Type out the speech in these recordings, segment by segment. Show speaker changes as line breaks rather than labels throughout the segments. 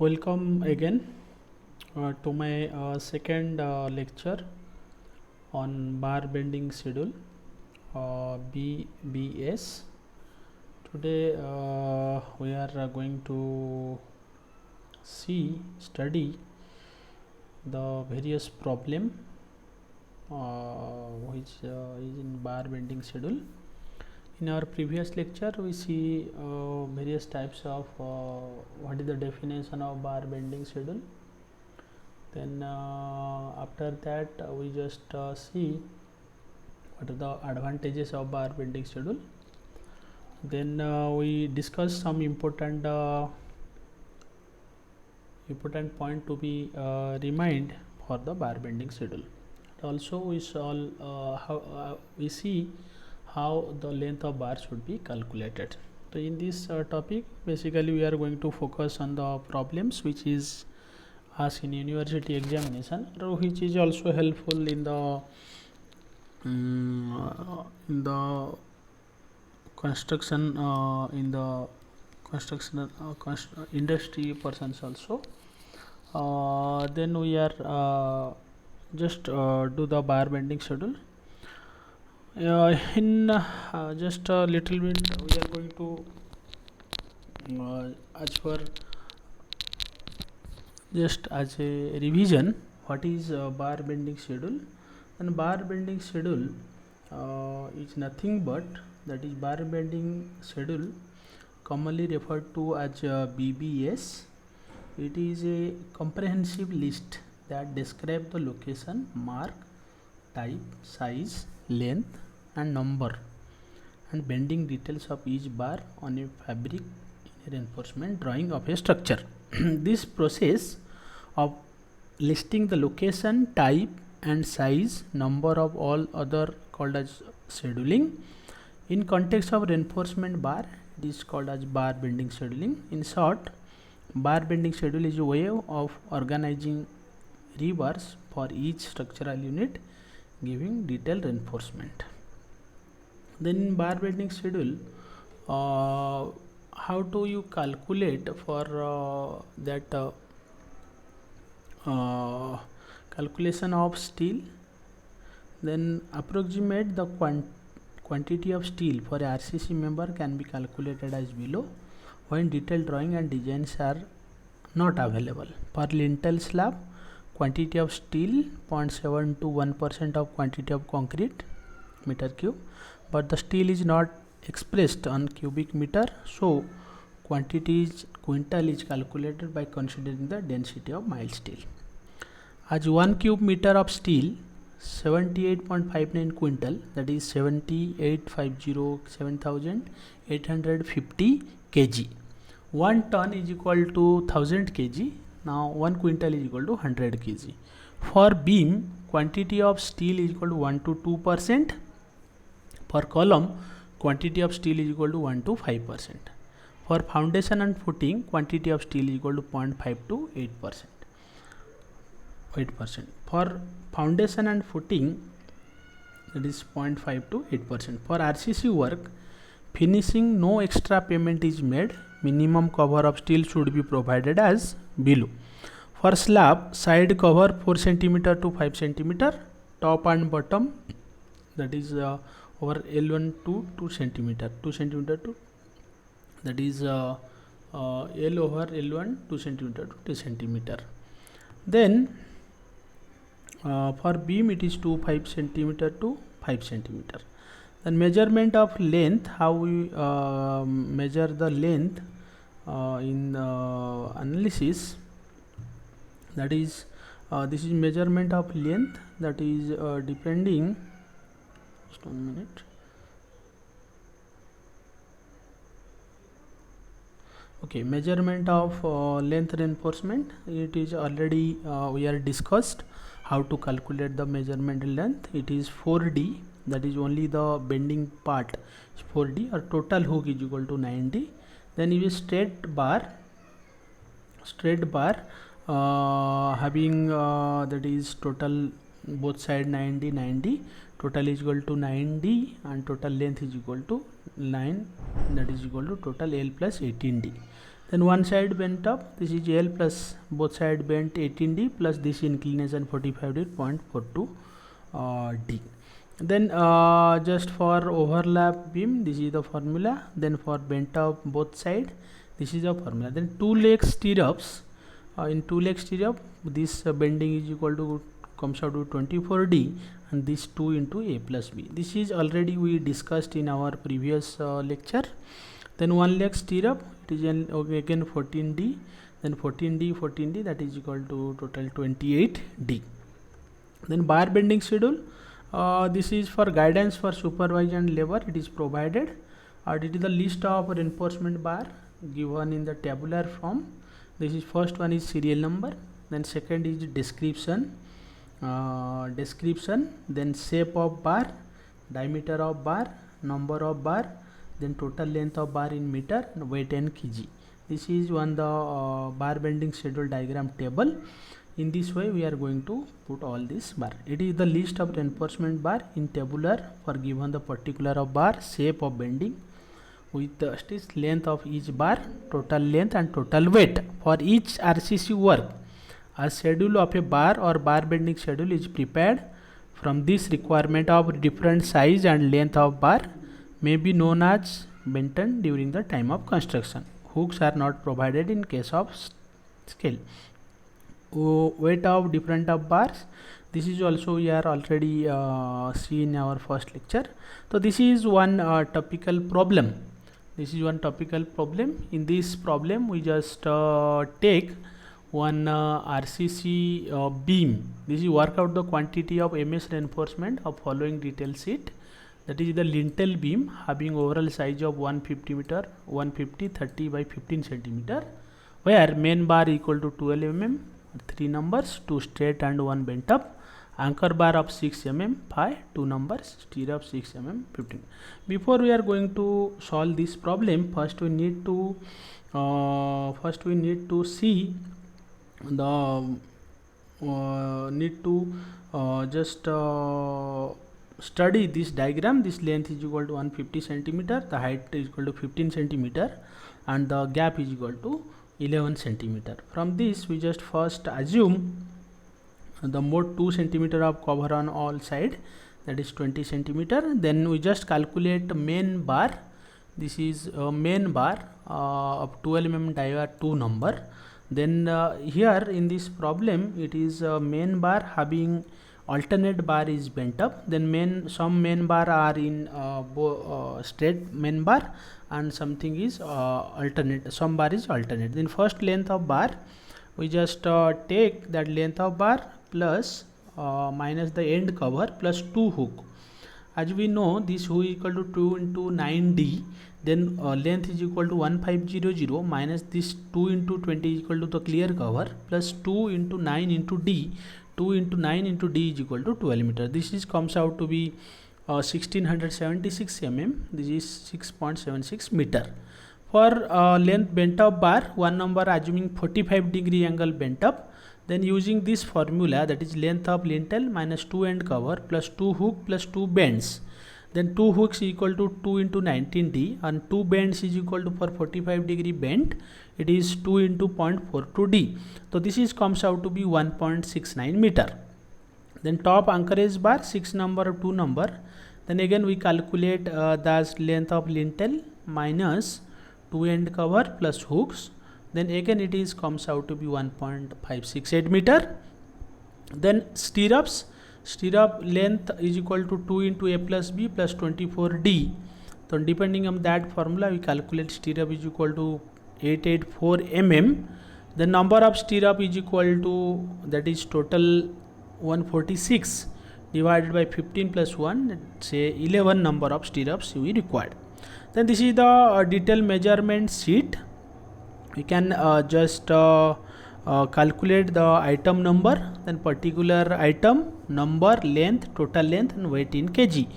Welcome again to my second lecture on bar bending schedule BBS. Today we are going to study the various problem which is in bar bending schedule. In our previous lecture we see various types of what is the definition of bar bending schedule. Then after that we just see what are the advantages of bar bending schedule. Then we discuss some important point to be remind for the bar bending schedule. Also we see how the length of bar should be calculated. So in this topic basically we are going to focus on the problems which is asked in university examination, which is also helpful in the construction industry persons also. Then we are just do the bar bending schedule. In just a little bit we are going to just as a revision what is bar bending schedule. And bar bending schedule is nothing but, that is bar bending schedule commonly referred to as BBS. It is a comprehensive list that describes the location, mark, type, size, length and number and bending details of each bar on a fabric in a reinforcement drawing of a structure. This process of listing the location, type and size, number of all other called as scheduling. In context of reinforcement bar, it is called as bar bending scheduling. In short, bar bending schedule is a way of organizing rebars for each structural unit giving detailed reinforcement. Then in bar bending schedule, how do you calculate for that calculation of steel? Then approximate the quantity of steel for a RCC member can be calculated as below when detailed drawing and designs are not available. Per lintel slab, quantity of steel 0.7 to 1% of quantity of concrete meter cube, but the steel is not expressed on cubic meter, so quantity is quintal is calculated by considering the density of mild steel. As 1 cube meter of steel 78.59 quintal, that is 7850 kg. 1 ton is equal to 1000 kg. Now 1 quintal is equal to 100 kg. For beam, quantity of steel is equal to 1 to 2%. For column, quantity of steel is equal to 1 to 5%. For foundation and footing, quantity of steel is equal to 0.5 to 8%. For foundation and footing, that is 0.5 to 8%. For RCC work, finishing, no extra payment is made. Minimum cover of steel should be provided as below. For slab, side cover 4 cm to 5 cm, top and bottom, that is over L1 to 2 cm, 2 cm to, that is L over L1 2 cm to 2 cm. Then for beam it is 5 cm to 5 cm. Then measurement of length, how we measure the length in analysis, that is this is measurement of length, that is depending, just 1 minute. Okay, measurement of length reinforcement, it is already we are discussed how to calculate the measurement length. It is 4D, that is only the bending part is 4D, or total hook is equal to 9D. Then you straight bar having that is total both side 90, total is equal to 9D and total length is equal to 9, that is equal to total L plus 18D. Then one side bent up, this is L plus both side bent 18D plus this inclination 45D 0.42 D. Then just for overlap beam, this is the formula. Then for bent up both side, this is the formula. Then two leg stirrups, in two leg stirrup, this bending is equal to comes out to 24D, and this 2 into A plus B. This is already we discussed in our previous lecture. Then one leg stirrup, it is again 14D, then 14D, that is equal to total 28D. Then bar bending schedule, this is for guidance for supervision and labor, it is provided. It is the list of reinforcement bar given in the tabular form. This is first one is serial number, then second is description, then shape of bar, diameter of bar, number of bar, then total length of bar in meter, and weight and kg. This is one the bar bending schedule diagram table. In this way we are going to put all this bar. It is the list of reinforcement bar in tabular for given the particular of bar, shape of bending, with the length of each bar, total length and total weight. For each RCC work, a schedule of a bar or bar bending schedule is prepared from this requirement of different size and length of bar may be known as Benton during the time of construction. Hooks are not provided in case of scale. Weight of different of bars, this is also we are already seen in our first lecture. So this is one topical problem. In this problem we just take one RCC beam. This is work out the quantity of MS reinforcement of following detail sheet. That is the lintel beam having overall size of 150 meter, 150 30 by 15 centimeter, where main bar equal to 12 mm, 3 numbers, 2 straight and 1 bent up, anchor bar of 6 mm, 5, 2 numbers, stirrup 6 mm, 15. Before we are going to solve this problem, first we need to see the study this diagram. This length is equal to 150 centimeter, the height is equal to 15 centimeter, and the gap is equal to 11 centimeter. From this we just first assume the mode 2 centimeter of cover on all side, that is 20 centimeter. Then we just calculate main bar. This is main bar of 12 mm dia 2 number. Then here in this problem it is main bar having alternate bar is bent up. Then some main bar are in straight main bar, and something is alternate, some bar is alternate. Then first length of bar, we just take that length of bar plus minus the end cover plus 2 hook. As we know, this hook equal to 2 into 9D, then length is equal to 1500 minus this 2 into 20 is equal to the clear cover plus 2 into 9 into D. 2 into 9 into D is equal to 12 meter. This is comes out to be 1676 mm. This is 6.76 meter. For length bent up bar, one number assuming 45 degree angle bent up, then using this formula, that is length of lintel minus 2 end cover plus 2 hook plus 2 bends. Then 2 hooks equal to 2 into 19D, and 2 bends is equal to, for 45 degree bend, it is 2 into 0.42D. So this is comes out to be 1.69 meter. Then top anchorage bar 6 number 2 number. Then again we calculate the length of lintel minus 2 end cover plus hooks. Then again it is comes out to be 1.568 meter. Then stirrup length is equal to 2 into A plus B plus 24D. So depending on that formula we calculate stirrup is equal to 884 mm. The number of stirrup is equal to, that is total 146 divided by 15 plus 1, say 11 number of stirrups we required. Then this is the detail measurement sheet. We can just calculate the item number, then particular item number, length, total length, and weight in kg.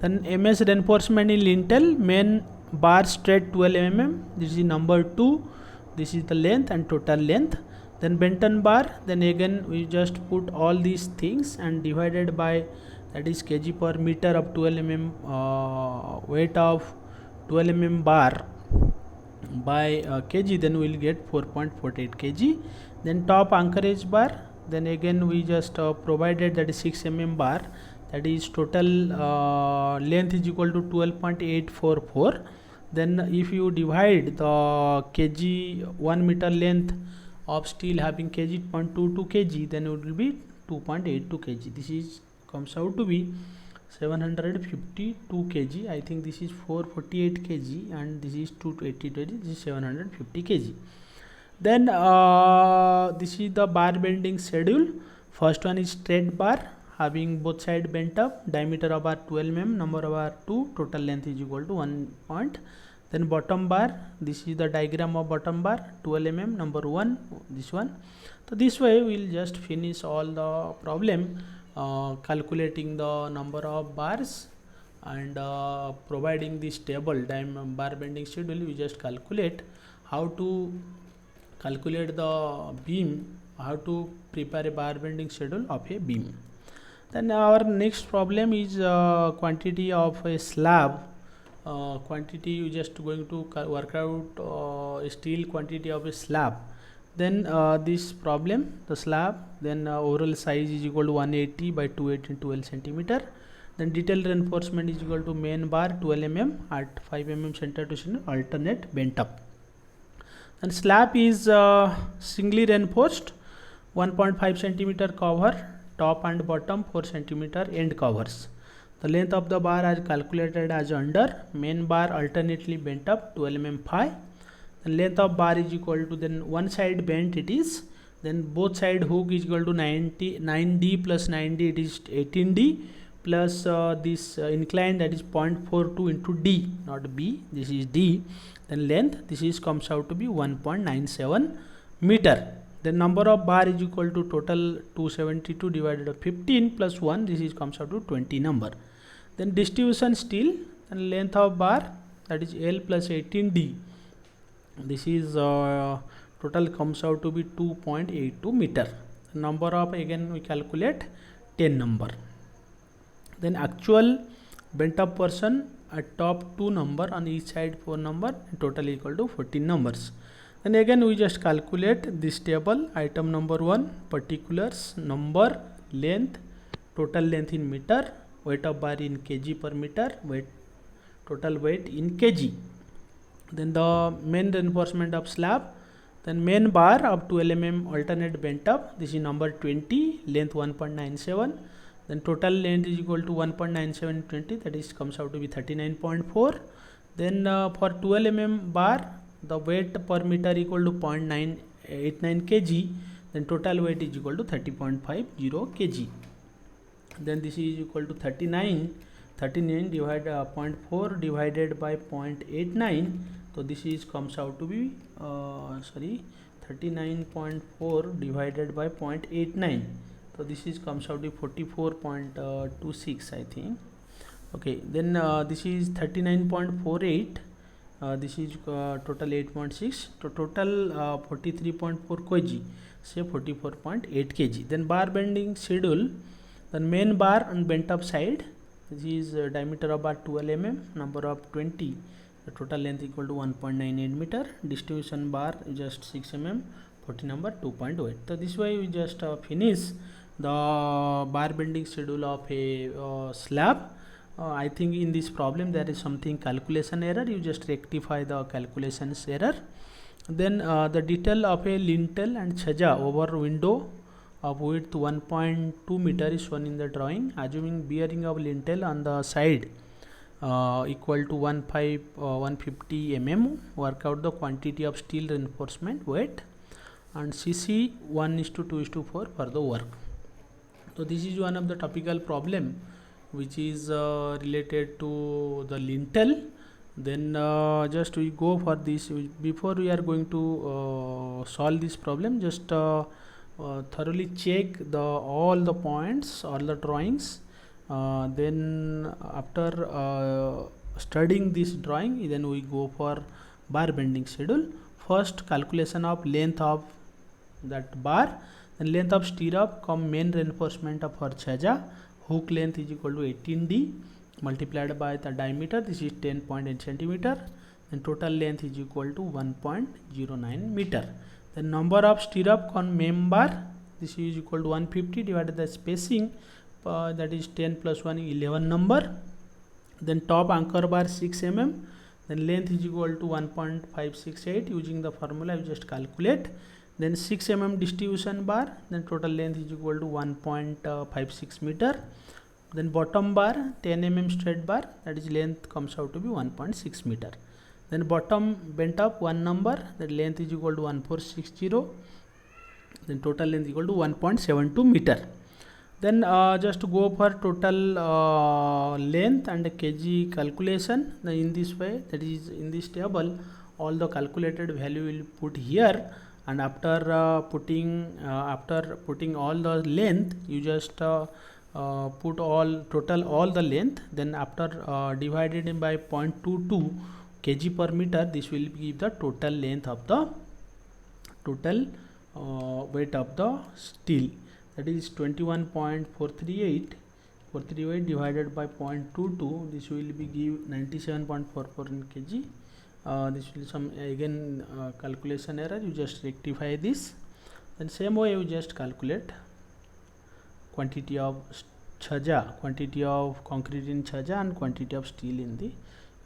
Then MS reinforcement in lintel, main bar straight 12 mm, this is number 2, this is the length and total length. Then Benton bar, then again we just put all these things and divided by, that is kg per meter of 12 mm weight of 12 mm bar by kg, then we will get 4.48 kg. Then top anchorage bar, then again we just provided that is 6 bar, that is total length is equal to 12.844. Then if you divide the kg 1 meter length of steel having kg 0.22 kg, then it will be 2.82 kg. This is comes out to be 752 kg. I think this is 448 kg and this is 280 kg. This is 750 kg. Then this is the bar bending schedule. First one is straight bar having both side bent up, diameter of bar 12 mm, number of bar 2, total length is equal to 1 point. Then bottom bar, this is the diagram of bottom bar, 12 mm, number 1, this one. So this way we will just finish all the problem, calculating the number of bars and providing this table bar bending schedule. We just calculate how to calculate the beam, how to prepare a bar bending schedule of a beam. Then our next problem is quantity of a slab. Quantity you just going to work out steel quantity of a slab. Then this problem, the slab, then overall size is equal to 180 by 280 12 centimeter. Then detailed reinforcement is equal to main bar 12 mm at 5 mm center to center, alternate bent up. And slab is singly reinforced, 1.5 centimeter cover, top and bottom, 4 centimeter end covers. The length of the bar is calculated as under, main bar alternately bent up 12 mm phi. The length of bar is equal to, then one side bent it is, then both side hook is equal to 9d plus 9d, it is 18d plus this incline, that is 0.42 into d, not b, this is d. Then length, this is comes out to be 1.97 meter. The number of bar is equal to total 272 divided by 15 plus 1, this is comes out to 20 number. Then distribution steel and length of bar, that is L plus 18d, this is total comes out to be 2.82 meter. The number of, again we calculate 10 number. Then actual bent up portion at top 2 number, on each side 4 number, total equal to 14 numbers. Then again we just calculate this table, item number 1, particulars, number, length, total length in meter, weight of bar in kg per meter, weight, total weight in kg. Then the main reinforcement of slab, then main bar of 12 mm alternate bent up, this is number 20, length 1.97, then total length is equal to 1.97 20, that is comes out to be 39.4. Then for 12 mm bar, the weight per meter equal to 0.989 kg, then total weight is equal to 30.50 kg. Then this is equal to 39 divided 0.4 divided by 0.89, so this is comes out to be 39.4 divided by 0.89, so this is comes out to 44.26 I think. Okay, then this is 39.48, this is total 8.6, to total 43.4 kg, say 44.8 kg. Then bar bending schedule, the main bar on bent up side, this is diameter of bar 12 mm, number of 20, the total length equal to 1.98 meter, distribution bar just 6 mm, 40 number 2.8. So this way we just finish the bar bending schedule of a slab. I think in this problem there is something calculation error, you just rectify the calculations error. Then the detail of a lintel and chhaja over window of width 1.2 meter is shown in the drawing. Assuming bearing of lintel on the side equal to 150 mm, work out the quantity of steel reinforcement weight and CC 1:2:4 for the work. So this is one of the topical problem which is related to the lintel. Then just we go for this. Before we are going to solve this problem, just thoroughly check all the points, all the drawings. Then after studying this drawing, then we go for bar bending schedule. First calculation of length of that bar, then length of stirrup, come main reinforcement of her chhaja, hook length is equal to 18d multiplied by the diameter, this is 10.8 centimeter. then total length is equal to 1.09 meter. The number of stirrup on member, this is equal to 150 divided by spacing, that is 10 plus 1 11 number. Then top anchor bar 6 mm, then length is equal to 1.568. using the formula you just calculate. Then 6 mm distribution bar, then total length is equal to 1.56 meter. Then bottom bar 10 mm straight bar, that is length comes out to be 1.6 meter. Then bottom bent up 1 number, that length is equal to 1460. Then total length is equal to 1.72 meter. Then just go for total length and kg calculation. Then in this way, that is in this table, all the calculated value will put here, and after putting all the length, you just put all the length. Then after divided by 0.22 kg per meter, this will give the total length of the total weight of the steel, that is 21.438 divided by 0.22, this will be give 97.44 in kg. This will some again calculation error, you just rectify this. Then same way you just calculate quantity of chhaja, quantity of concrete in chhaja and quantity of steel in the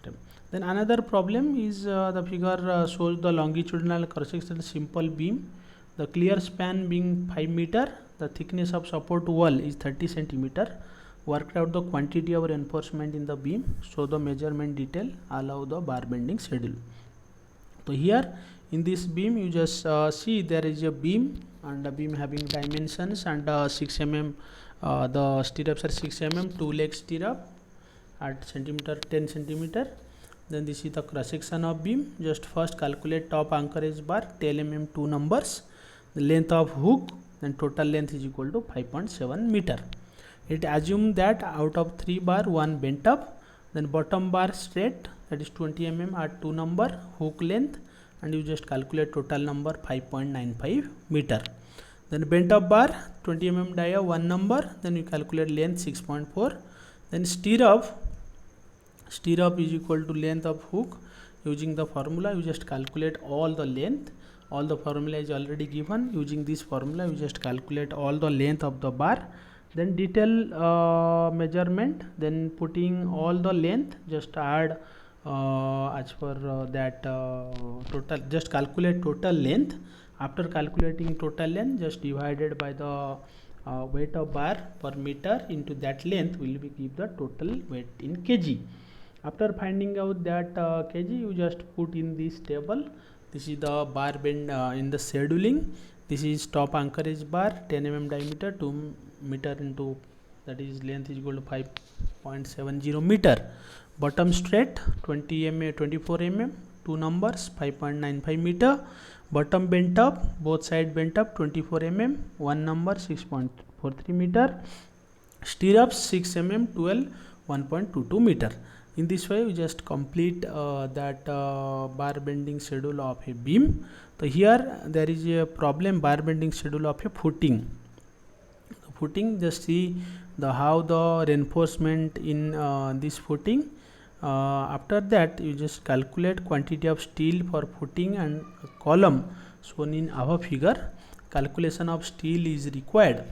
rim. Then another problem is the figure shows the longitudinal cross-sectional simple beam, the clear span being 5 meter, the thickness of support wall is 30 centimeter. Worked out the quantity of reinforcement in the beam, show the measurement detail, allow the bar bending schedule. So here in this beam you just see there is a beam, and the beam having dimensions, and 6 mm, the stirrups are 6 mm, 2 leg stirrup at centimeter 10 centimeter. Then this is the cross section of beam. Just first calculate top anchorage bar 10 mm 2 numbers, the length of hook, then total length is equal to 5.7 meter. It assume that out of 3 bar 1 bent up, then bottom bar straight, that is 20 mm at 2 number hook length, and you just calculate total number 5.95 meter. Then bent up bar 20 mm dia 1 number, then you calculate length 6.4. Then stirrup is equal to length of hook. Using the formula you just calculate all the length, all the formula is already given. Using this formula you just calculate all the length of the bar. Then detail measurement, then putting all the length, just add as per that total, just calculate total length. After calculating total length, just divided by the weight of bar per meter into that length will be give the total weight in kg. After finding out that kg, you just put in this table. This is the bar bend in the scheduling. This is top anchorage bar 10 mm diameter, 2 meter into, that is length is equal to 5.70 meter. Bottom straight 24 mm 2 numbers 5.95 meter. Bottom bent up, both side bent up 24 mm 1 number 6.43 meter. Stirrups 6 mm 12 1.22 meter. In this way we just complete that bar bending schedule of a beam. So here there is a problem, bar bending schedule of a footing. The footing, just see the how the reinforcement in this footing. After that you just calculate quantity of steel for footing and column shown in our figure. Calculation of steel is required.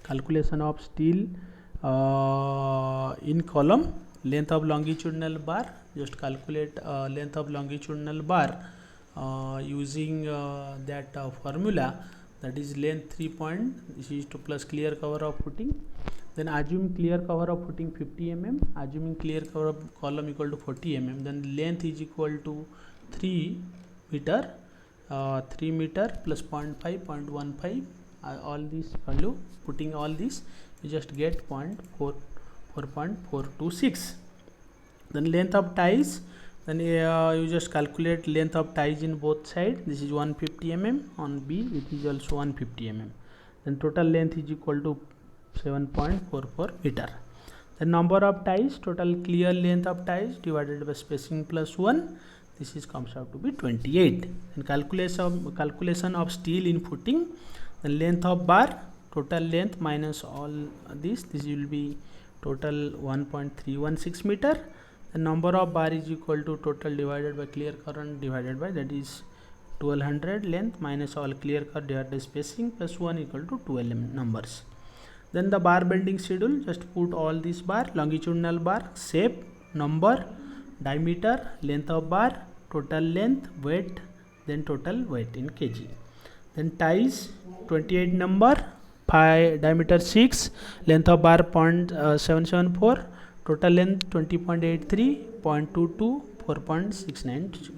Calculation of steel in column. Length of longitudinal bar, just calculate length of longitudinal bar using that formula, that is length 3 point, this is to plus clear cover of footing. Then assume clear cover of footing 50 mm, assuming clear cover of column equal to 40 mm, then length is equal to 3 meter, 3 meter plus 0.5, 0.15, all this value, putting all this you just get 4.426. Then length of ties, then you just calculate length of ties in both sides. This is 150 mm on B, it is also 150 mm. Then total length is equal to 7.44 meter. The number of ties, total clear length of ties divided by spacing plus 1, this is comes out to be 28. And calculation of steel in footing, the length of bar, total length minus all this will be total 1.316 meter. The number of bar is equal to total divided by clear current divided by, that is 1200 length minus all clear current divided by spacing plus 1 equal to 12 numbers. Then the bar bending schedule, just put all these bar, longitudinal bar, shape, number, diameter, length of bar, total length, weight, then total weight in kg. Then ties 28 number, pi diameter 6, length of bar 0.774, total length 20.83, 0.22, 4.692.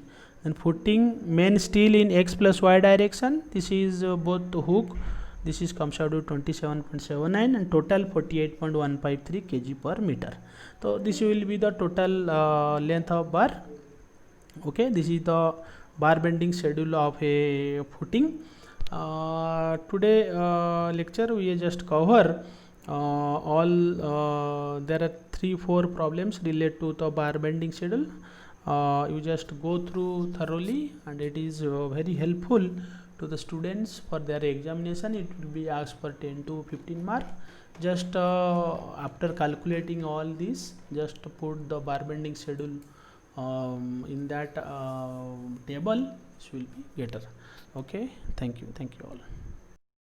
Then footing main steel in x plus y direction, this is both hook, this is comes out to 27.79 and total 48.153 kg per meter. So this will be the total length of bar. Okay, this is the bar bending schedule of a footing. Today lecture we just cover all there are 3-4 problems related to the bar bending schedule. You just go through thoroughly, and it is very helpful to the students for their examination. It will be asked for 10 to 15 mark. Just after calculating all this, just put the bar bending schedule in that table, this will be better. Okay, thank you all.